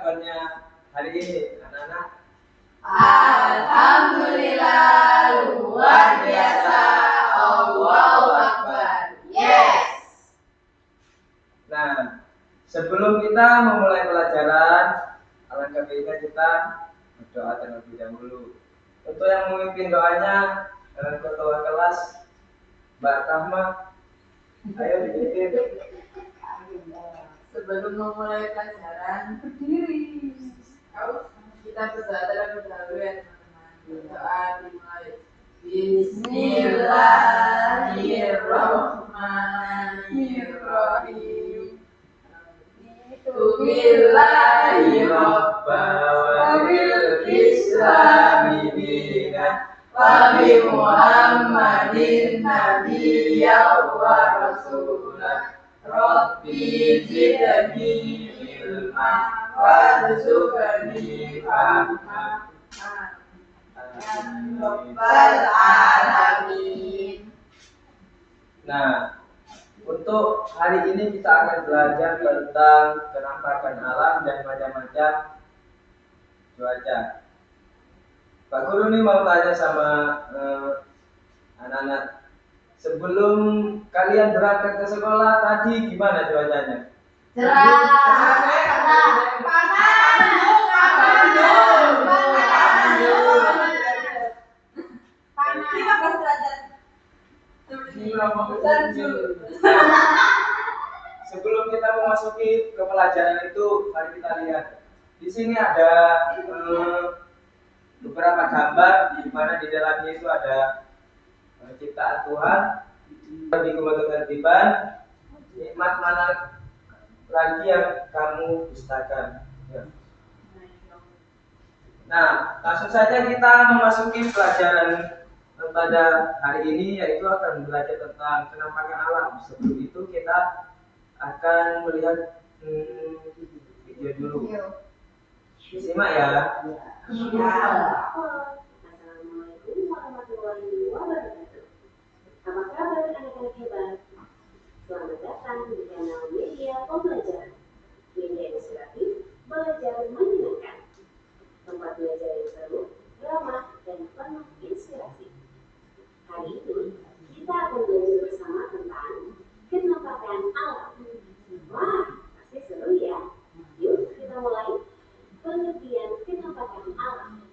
kabarnya hari ini, anak-anak? Alhamdulillah, luar biasa. Allahu Akbar. Yes. Nah, sebelum kita memulai pelajaran, alangkah baiknya kita berdoa terlebih dahulu. Untuk yang memimpin doanya, ketua kelas Mbak Rahma, ayo dipimpin. Sebelum memulai pelajaran, berdiri. Kita berdoa terlebih dahulu ya teman-teman. Berdoa dimulai. Bismillahirrahmanirrahim. Bismillahirrahmanirrahim. Wa bi Muhammadin nabiyyan wa rasulah. Rabbi zidni ilma warzuqni fahma. Rabbal alamin. Nah, untuk hari ini kita akan belajar tentang kenampakan alam dan macam-macam cuaca. Pak Guru nih mau tanya sama anak-anak, sebelum kalian berangkat ke sekolah tadi gimana cuacanya? Sebelum kita memasuki ke pelajaran itu, mari kita lihat. Di sini ada beberapa gambar di mana di dalamnya itu ada ciptaan Tuhan. Di ketertiban, nikmat mana lagi yang kamu dustakan? Ya. Nah, langsung saja kita memasuki pelajaran pada hari ini, yaitu akan belajar tentang kenampakan alam. Sebelum itu kita akan melihat video dulu. Simak ya. Assalamualaikum warahmatullahi wabarakatuh. Apa kabar anak-anak hebat? Selamat datang di channel Media Pembelajaran. Media inspiratif, belajar menyenangkan. Tempat belajar yang seru, ramah, dan penuh inspirasi. Hari ini kita akan belajar bersama tentang kenampakan alam. Wah, pasti seru ya. Yuk kita mulai. Pengertian kenampakan alam.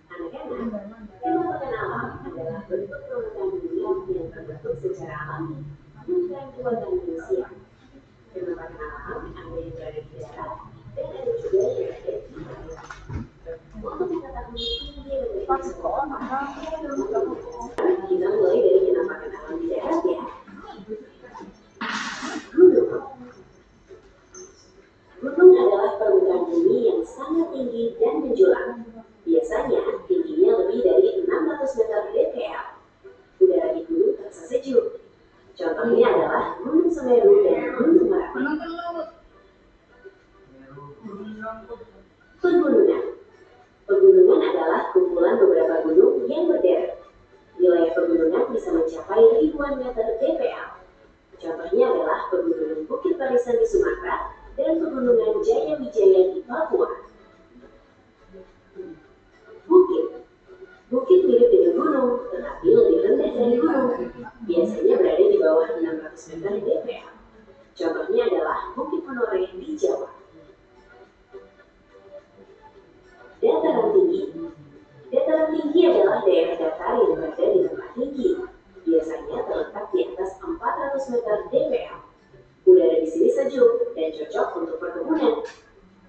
Anak-anak, kenampakan alam adalah bentuk permukaan dunia yang terbentuk secara alami, bukan buatan manusia. Kenampakan alam ada yang berada di darat dan ada juga yang berada di air. Untuk mengetahui tinggi dan sekolah, kita mulai dari kenampakan alam di darat ya. Gunung adalah permukaan bumi yang sangat tinggi dan menjulang. Biasanya tingginya lebih dari 600 meter dpl. Udara di gunung terasa sejuk. Contohnya adalah Gunung Semeru dan Gunung Merapi. Pegunungan. Pegunungan adalah kumpulan beberapa gunung yang berderet. Wilayah pegunungan bisa mencapai ribuan meter dpl. Contohnya adalah Pegunungan Bukit Barisan di Sumatera dan Pegunungan Jayawijaya di Papua. Bukit mirip dengan gunung, tetapi lebih rendah dari gunung. Biasanya berada di bawah 600 meter dpl. Contohnya adalah Bukit Menoreh di Jawa. Dataran tinggi. Dataran tinggi adalah daerah datar yang berada di tempat tinggi. Biasanya terletak di atas 400 meter dpl. Udara di sini sejuk dan cocok untuk perkebunan.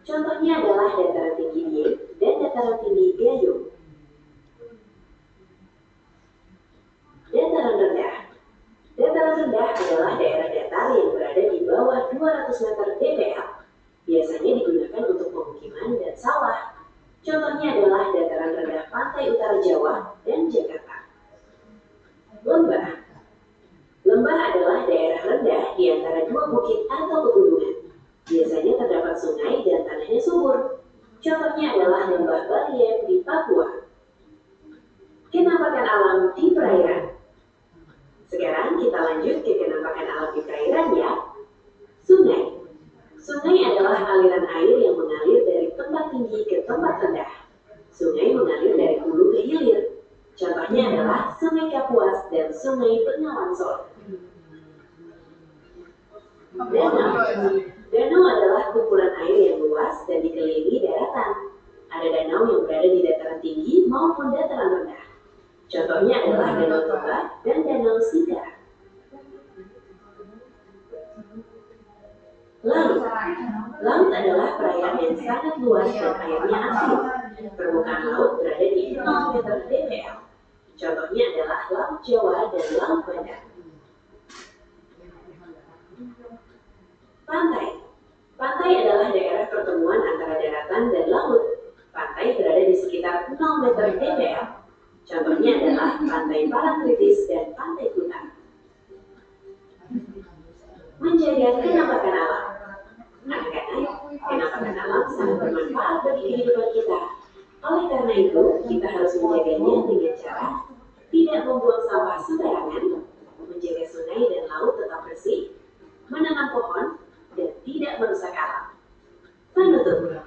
Contohnya adalah dataran tinggi Dieng dan dataran tinggi Gayung. Dataran rendah. Dataran rendah adalah daerah datar yang berada di bawah 200 meter dpl. Biasanya digunakan untuk pemukiman dan sawah. Contohnya adalah dataran rendah pantai utara Jawa dan Jakarta. Lembah. Lembah adalah daerah rendah di antara dua bukit atau pegunungan. Biasanya terdapat sungai dan tanahnya subur. Contohnya adalah Lembah Baliem di Papua. Kenampakan alam di perairan. Sekarang kita lanjut ke kenampakan alam di perairan ya. Sungai. Sungai adalah aliran air yang mengalir dari tempat tinggi ke tempat rendah. Sungai mengalir dari hulu ke hilir. Contohnya adalah Sungai Kapuas dan Sungai Bengawan Solo. Danau adalah kumpulan air yang luas dan dikelilingi daratan. Ada danau yang berada di dataran tinggi maupun dataran rendah. Contohnya adalah Danau Toba dan Danau Singkara. Laut adalah perairan yang sangat luas dan airnya asin. Permukaan laut berada di 0 meter dpl. Contohnya adalah Laut Jawa dan Laut Banda. Pantai adalah daerah pertemuan antara daratan dan laut. Pantai berada di sekitar 0 meter dpl. Contohnya adalah Pantai Parangtritis dan Pantai Kuta. Menjaga kenampakan alam. Anak-anak, kenampakan alam sangat bermanfaat bagi kehidupan kita. Oleh karena itu, kita harus menjaganya dengan cara tidak membuang sampah sembarangan, menjaga sungai dan laut tetap bersih, menanam pohon, dan tidak merusak alam. Penutup.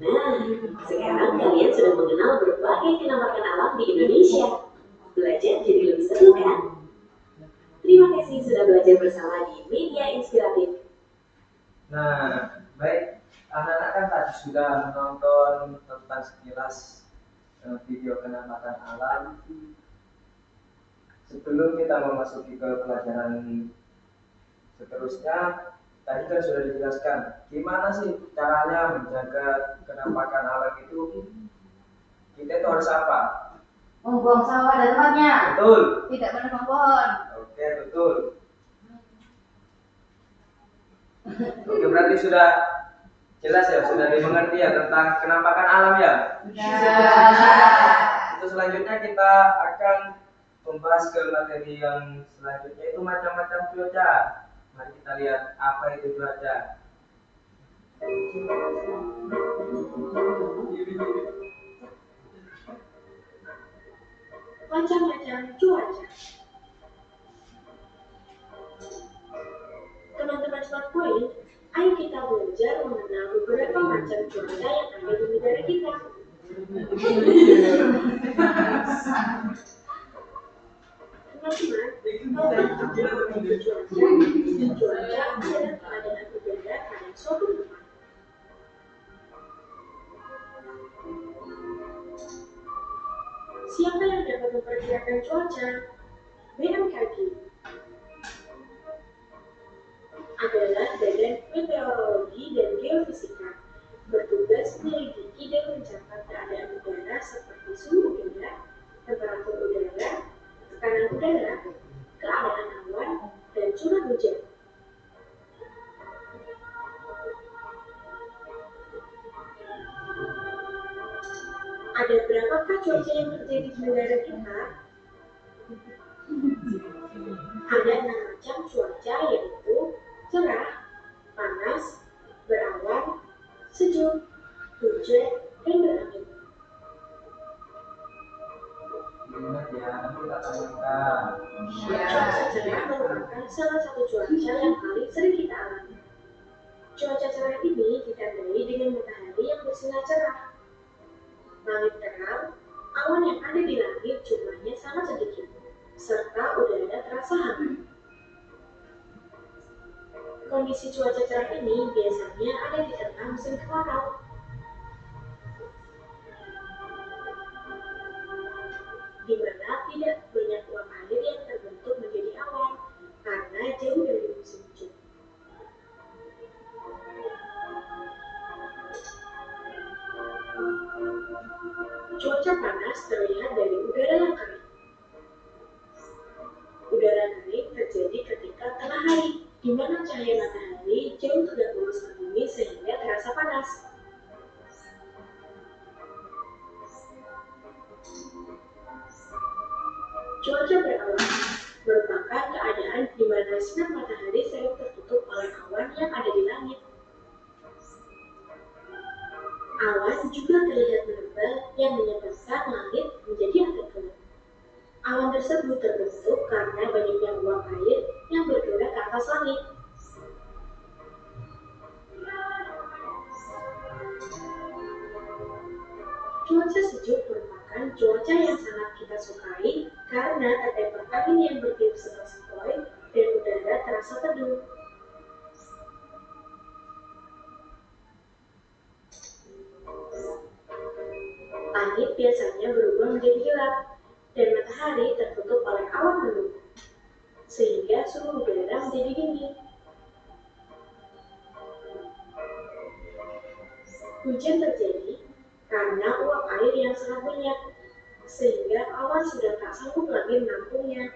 Nah, sekarang kalian sudah mengenal berbagai kenampakan alam di Indonesia. Belajar jadi lebih seru kan? Terima kasih sudah belajar bersama di Media Inspiratif. Nah, baik, anak-anak kan tadi sudah menonton tentang sekilas video kenampakan alam. Sebelum kita memasuki ke pelajaran seterusnya, tadi kan sudah dijelaskan gimana sih caranya menjaga kenampakan alam itu. Kita itu harus apa? Membuang sampah pada tempatnya. Betul. Tidak menebang pohon. Oke, betul. Oke, berarti sudah jelas ya, sudah dimengerti ya tentang kenampakan alam ya. Untuk selanjutnya kita akan membahas ke materi yang selanjutnya, itu macam-macam cuaca. Mari kita lihat apa itu cuaca. Macam-macam cuaca. Teman-teman Smart Point, ayo kita belajar mengenal beberapa macam cuaca yang ada di negara kita. Teman-teman, cuaca adalah keadaan udara pada suatu tempat. Siapa yang dapat memperkirakan cuaca? BMKG adalah Badan Meteorologi dan Geofisika, bertugas menyelidiki dan mencatat keadaan udara seperti suhu udara, temperatur udara, tekanan udara, keadaan awan, dan curah hujan. Ada berapakah cuaca yang terjadi di negara kita? Ada 6 macam cuaca, yaitu cerah, panas, berawan, sejuk, hujan, dan berangin. Ingat ya, nanti kita tanyakan. Cuaca cerah merupakan salah satu cuaca yang paling sering kita alami. Cuaca cerah ini ditandai dengan matahari yang bersinar cerah. Langit terang, awan yang ada di langit jumlahnya sangat sedikit, serta udara terasa hangat. Kondisi cuaca cerah ini biasanya ada di tengah musim kemarau. Di mana tidak banyak uap air yang terbentuk menjadi awan karena jauh dari musim hujan. Cuaca panas terlihat dari udara yang kering. Udara kering terjadi ketika tengah hari, di mana cahaya matahari jauh tegak lurus ke bumi sehingga terasa panas. Cuaca berawan merupakan keadaan di mana sinar matahari sering tertutup oleh awan yang ada di langit. Awan juga terlihat menebal yang menyebabkan langit menjadi agak gelap. Awan tersebut terbentuk karena banyaknya uap air yang bergerak ke atas langit. Cuaca yang sangat kita sukai karena terdapat angin yang bertiup sepoi-sepoi dan udara terasa teduh. Langit biasanya berubah menjadi gelap dan matahari tertutup oleh awan mendung, sehingga suhu udara menjadi dingin. Hujan terjadi karena uap air yang sangat banyak, sehingga awan sudah tak sanggup lagi menampungnya.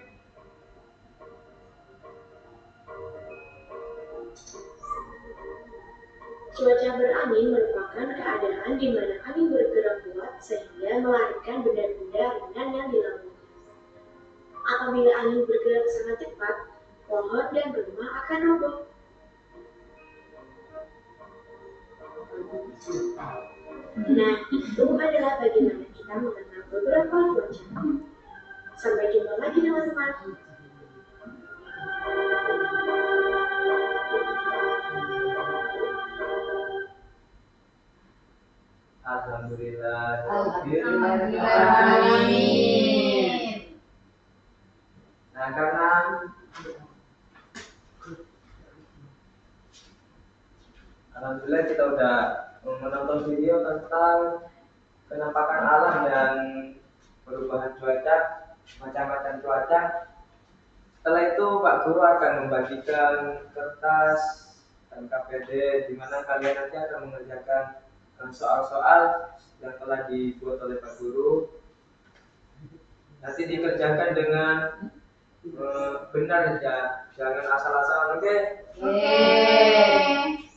Cuaca berangin merupakan keadaan di mana angin bergerak kuat sehingga melarikan benda-benda ringan yang di lambungnya. Apabila angin bergerak sangat cepat, pohon dan rumah akan roboh. Nah, itu adalah bagaimana kita mengenal beberapa cuaca. Sampai jumpa lagi teman-teman. Alhamdulillah. Amin. Nah, karena alhamdulillah kita udah menonton video tentang penampakan alam dan perubahan cuaca, macam-macam cuaca. Setelah itu Pak Guru akan membagikan kertas dan KPD di mana kalian nanti akan mengerjakan soal-soal yang telah dibuat oleh Pak Guru. Nanti dikerjakan dengan benar ya, jangan asal-asalan, oke? Oke.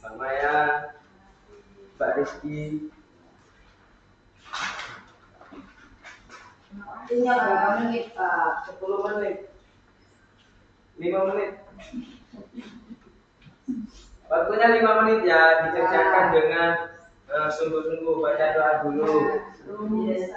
Mbak Maya, Mbak Rizky. Waktunya berapa menit, Pak? 10 menit. 5 menit. Waktunya 5 menit ya, dikerjakan dengan sungguh-sungguh, baca doa dulu. Yes.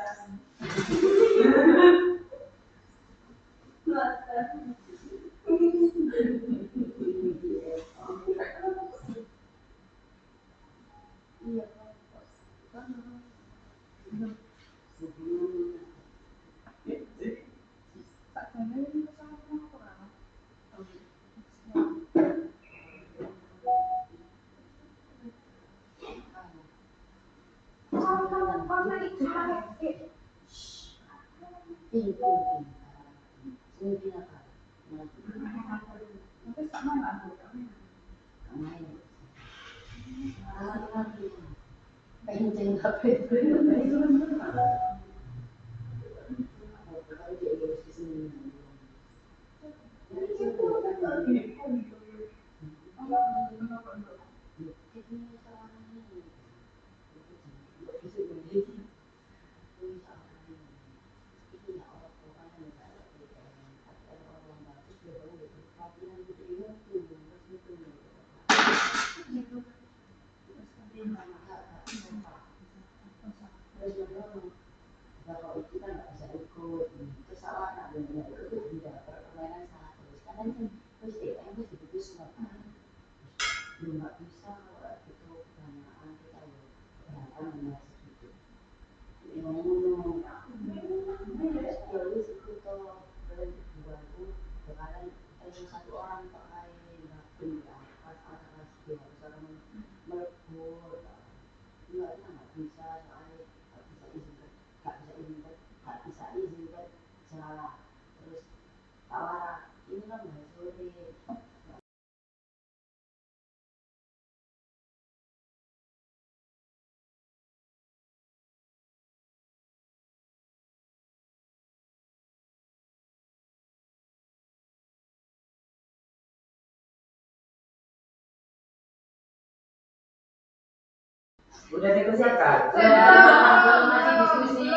Udah dikerjakan? Masih diskusi.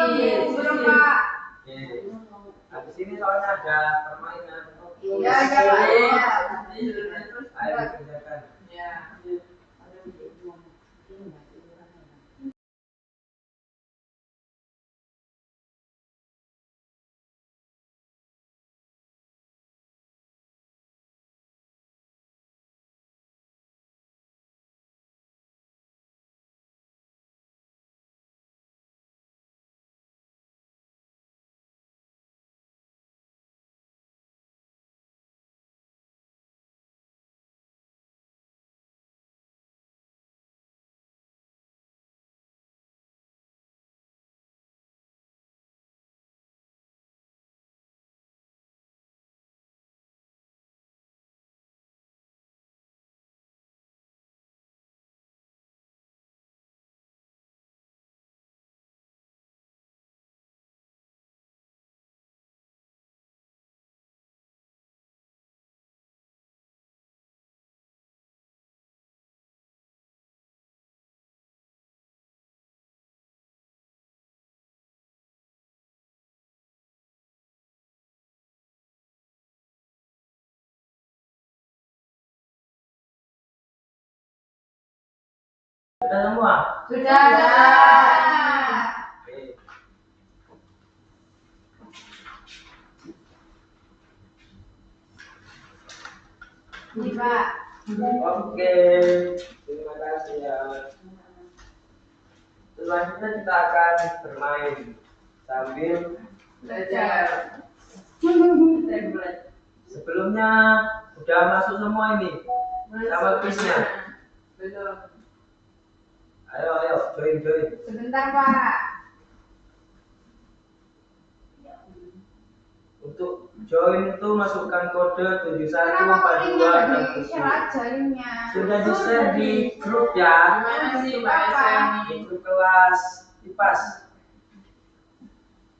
Belum, Pak. Oke. Habis ini soalnya ada permainan. Ya, Pak. Ayo dikerjakan. Ya. Sudah semua? Sudah. Oke. Ini Pak. Oke, terima kasih ya. Selanjutnya kita akan bermain sambil Belajar. sebelumnya udah masuk semua ini sama quiznya. Belum. Ayo join. Sebentar Pak. Untuk join itu masukkan kode Kenapa kok linknya 7142 nggak dan di-share aja linknya? sudah di-share di grup ya, Gimana sih Mbak Sani? di grup kelas IPAS.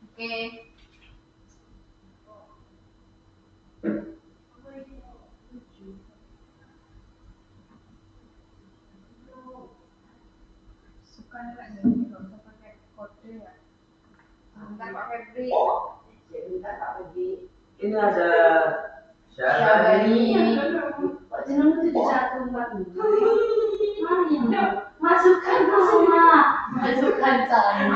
Oke. Suka nggak jadi nggak usah pakai kode ya. Sebentar Pak Febri. Ini ada Syabani. Kok jenengmu itu satu Mbak? Masukkan semua. Masukkan sama.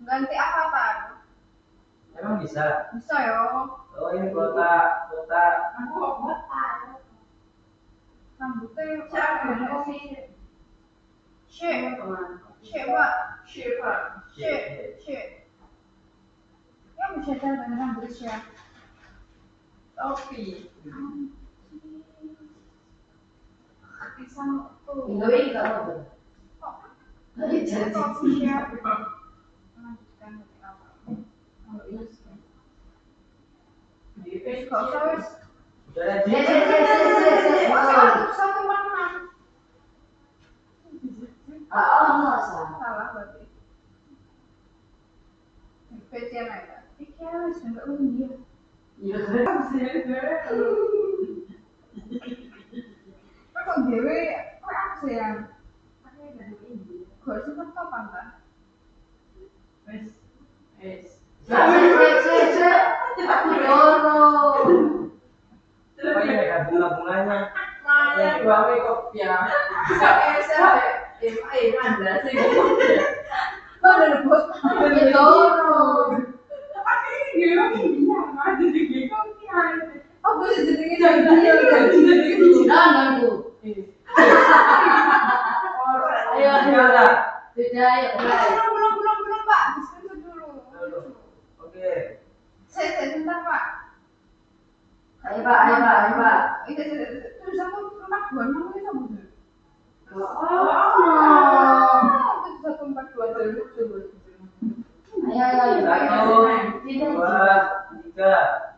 Ganti avatar. emang bisa. Bisa ya. Oh ini kota Aku kok buat rambutnya siapa sih? Syek Pak. Syek. Ya bisa dengan rambut Syek. Topi. Bisa tuh. Ini kamu. Topi Syek. Lanjutkan dari awal. Oh iya. Kok terus? sudah di Satu warna. Salah berarti. Spesial aja. Harus enggak undi. Kok dewe apa sih yang? Kok sempat kapan kan? apa ini ada bunga-bunganya. Belum Pak, diskusi dulu. Oke. Saya sebentar Pak. Ayo Pak. Terus aku rumah dua enam itu sama dulu. Itu 142 dulu. Ayo. 1, 2, 3.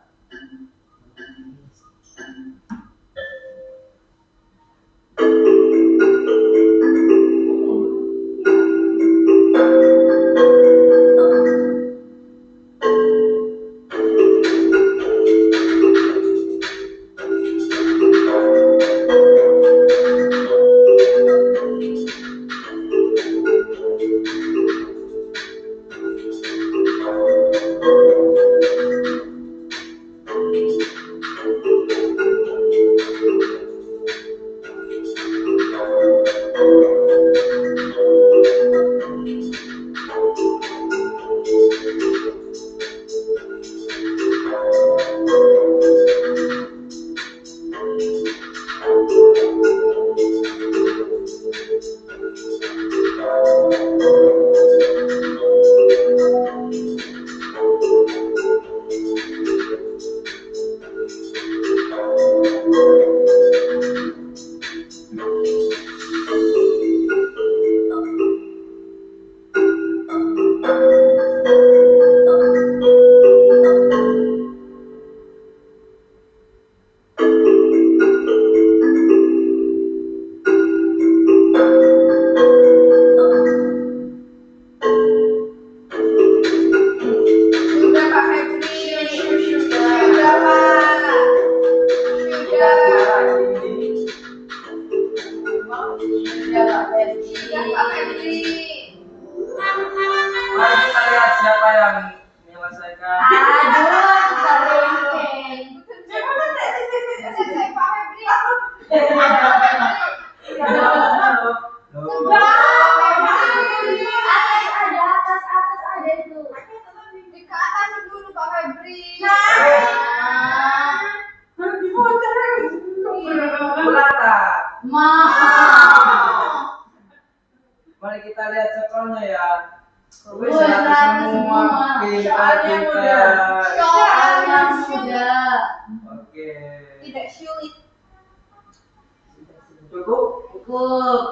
Soalnya mudah. Soalnya mudah. Oke. Tidak sulit. Cukup? Cukup.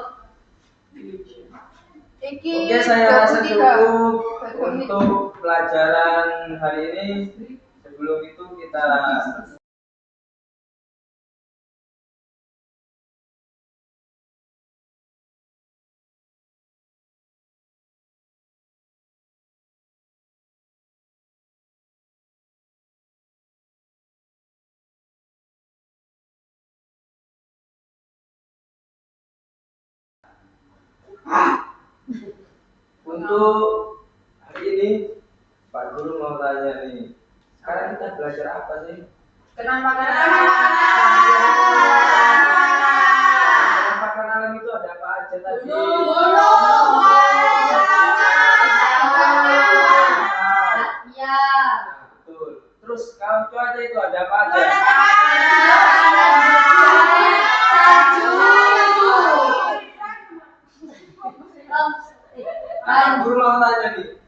Iki Oke, saya rasa 23. cukup untuk pelajaran hari ini. Sebelum itu kita untuk hari ini Pak Guru mau tanya nih. Sekarang kita belajar apa sih? Kenapa Penampakan alam itu ada apa aja tadi? Ya. Nah, betul. Terus kalau cuaca itu ada apa aja? Nah, Guru mau tanya nih.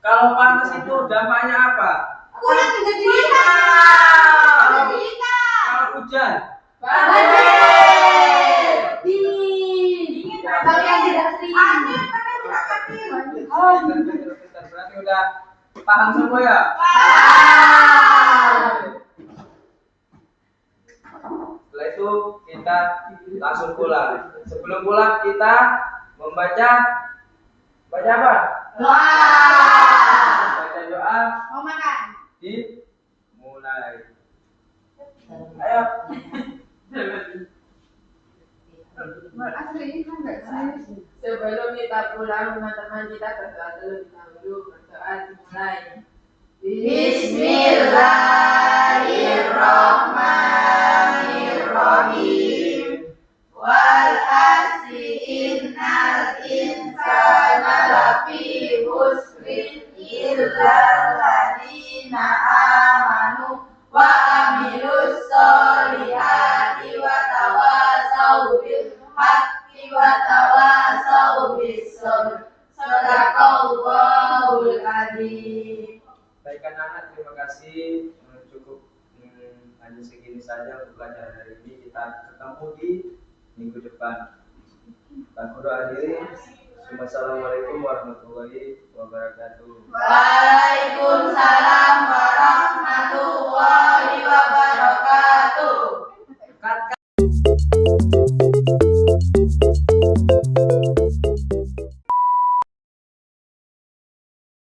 Kalau panas itu dampaknya apa? Kalau hujan? Berarti udah paham semua ya? Setelah itu kita langsung pulang. Sebelum pulang kita membaca apa? Baca doa dimulai. Ayo. Sebelum kita pulang, teman-teman kita berdoa terlebih dahulu. Berdoa dimulai. Bismillahirrahmanirrahim. Wal asri innal insana lafi khusrin illa alladziina aamanu wa amilus solihati wa tawasau bil haqqi wa tawasau bis sabr. Shadaqallahul adzim. Baik anak-anak, terima kasih. Cukup hanya segini saja untuk pelajaran hari ini. Kita ketemu di minggu depan. Pak Guru akhiri. Wassalamualaikum warahmatullahi wabarakatuh. Waalaikumsalam warahmatullahi wabarakatuh. Cut.